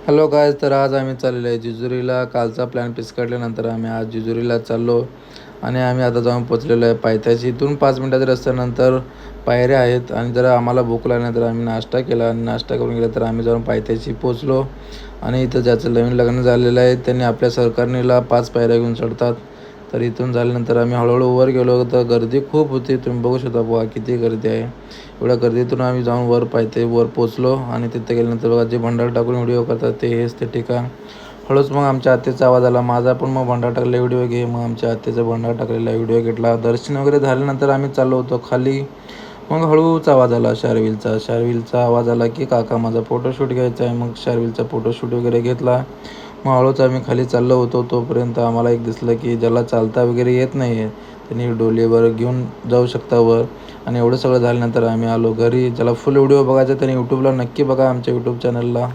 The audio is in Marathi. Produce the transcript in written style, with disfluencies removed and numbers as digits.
हॅलो गायज, तर आज आम्ही चाललेलो आहे जेजुरीला. कालचा प्लॅन फिक्स आम्ही आज जेजुरीला चाललो आणि आम्ही आता जाऊन पोचलेलो आहे पायथ्याशी. इथून 5 मिनटाच्या रस्त्यानंतर पायऱ्या आहेत आणि जर आम्हाला भूक लागल्यानंतर आम्ही नाश्ता केला आणि नाश्ता करून गेला तर आम्ही जाऊन पायथ्याशी पोचलो. आणि इथं ज्याचं नवीन लग्न झालेलं आहे त्यांनी आपल्या सरकारनीला 5 पायऱ्या घेऊन चढतात. तर इथून झाल्यानंतर आम्ही हळूहळू वर गेलो तर गर्दी खूप होती. तुम्ही बघू शकता बुवा किती गर्दी आहे. एवढ्या गर्दीतून आम्ही जाऊन वर पोचलो आणि तिथे गेल्यानंतर बघा जे भंडारा टाकून व्हिडिओ करतात हेच ते ठिकाण. हळूच मग आमच्या आत्याचा आवाज आला. माझा पण मग भंडारा टाकलेला व्हिडिओ घे. मग आमच्या आत्याचा भंडारा टाकलेला व्हिडिओ घेतला. दर्शन वगैरे झाल्यानंतर आम्ही चाललो होतो खाली. मग हळूच आवाज आला शार्विलचा आवाज आला की काका माझा फोटोशूट घ्यायचा आहे. मग शार्विलचा फोटोशूट वगैरे घेतला. मग हळूच आम्ही खाली चाललो होतो. तोपर्यंत आम्हाला एक दिसलं की ज्याला चालता वगैरे येत नाही आहे त्यांनी डोलीवर घेऊन जाऊ शकता वर. आणि एवढं सगळं झाल्यानंतर आम्ही आलो घरी. ज्याला फुल व्हिडिओ बघायचा त्याने यूट्यूबला नक्की बघा, आमच्या यूट्यूब चॅनलला.